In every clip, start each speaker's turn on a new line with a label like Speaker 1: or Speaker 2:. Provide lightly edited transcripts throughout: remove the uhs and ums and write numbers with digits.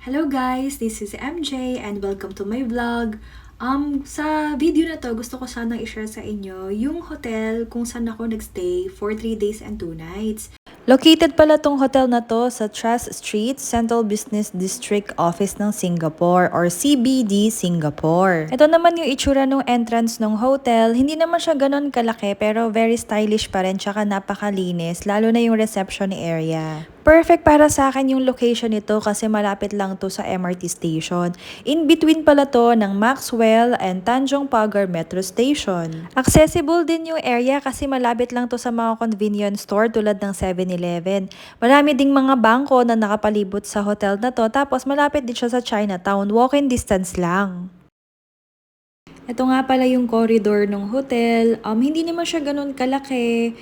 Speaker 1: Hello guys, this is MJ and welcome to my vlog. Sa video na to, gusto ko sanang i-share sa inyo yung hotel kung saan ako nagstay for 3 days and 2 nights. Located pala tong hotel na to sa Tras Street, Central Business District Office ng Singapore or CBD Singapore. Ito naman yung itsura ng entrance ng hotel. Hindi naman siya ganon kalaki pero very stylish pa rin tsaka napakalinis, lalo na yung reception area. Perfect para sa akin yung location nito kasi malapit lang to sa MRT station. In between pala to ng Maxwell and Tanjong Pagar Metro Station. Accessible din yung area kasi malapit lang to sa mga convenience store tulad ng 7-Eleven. Marami ding mga bangko na nakapalibot sa hotel na to tapos malapit din siya sa Chinatown. Walking distance lang. Ito nga pala yung corridor ng hotel. Hindi naman siya ganun kalaki.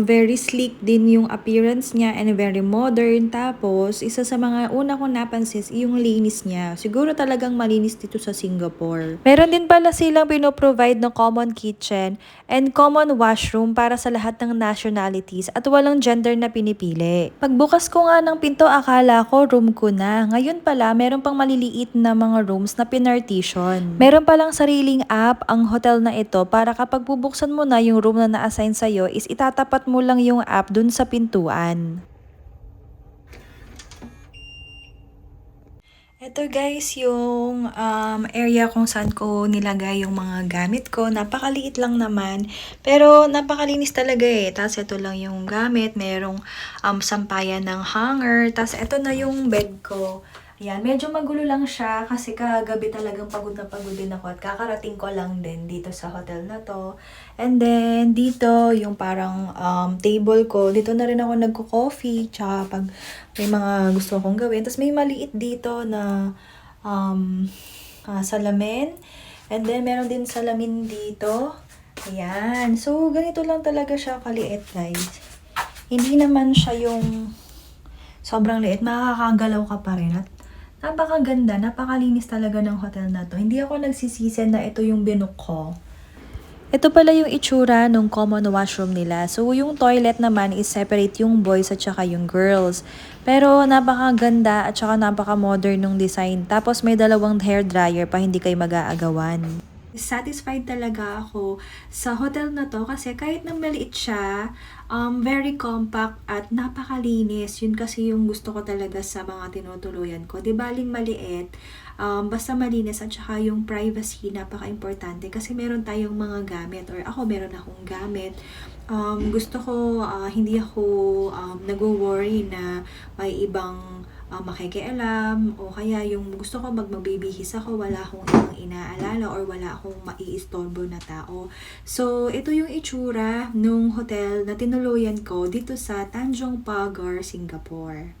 Speaker 1: Very sleek din yung appearance niya and very modern. Tapos, isa sa mga una kong napansin yung linis niya. Siguro talagang malinis dito sa Singapore. Meron din pala silang pinoprovide ng common kitchen and common washroom para sa lahat ng nationalities at walang gender na pinipili. Pagbukas ko nga ng pinto, akala ko room ko na. Ngayon pala, meron pang maliliit na mga rooms na pinartition. Meron palang sariling app ang hotel na ito para kapag bubuksan mo na yung room na na-assign sa'yo is itatapat mo lang yung app dun sa pintuan. Ito guys, yung area kung saan ko nilagay yung mga gamit ko. Napakaliit lang naman. Pero napakalinis talaga eh. Tapos ito lang yung gamit. Merong sampayan ng hanger. Tapos ito na yung bed ko. Ayan, medyo magulo lang siya kasi kagabi talagang pagod na pagod din ako at kakarating ko lang din dito sa hotel na to. And then, dito yung parang table ko. Dito na rin ako nagko-coffee. Tsaka pag may mga gusto akong gawin. Tapos may maliit dito na salamin. And then, meron din salamin dito. Ayan. So, ganito lang talaga siya kaliit, guys. Hindi naman siya yung sobrang liit. Makakagalaw ka pa rin. At napakaganda, napakalinis talaga ng hotel na to. Hindi ako nagsisisi na ito yung binook ko. Ito pala yung itsura ng common washroom nila. So, yung toilet naman is separate yung boys at saka yung girls. Pero napakaganda at saka napaka-modern ng design. Tapos may dalawang hair dryer pa, hindi kayo mag-aagawan. Satisfied talaga ako sa hotel na to kasi kahit na maliit siya, very compact at napakalinis. Yun kasi yung gusto ko talaga sa mga tinutuluyan ko. Di baling maliit, basta malinis at saka yung privacy napaka-importante kasi meron tayong mga gamit or ako meron akong gamit. Gusto ko, hindi ako nag-worry na may ibang makikialam o kaya yung gusto ko magbibihis ako, wala akong ibang inaalala or wala akong maiistorbo na tao. So, ito yung itsura nung hotel na tinuluyan ko dito sa Tanjong Pagar, Singapore.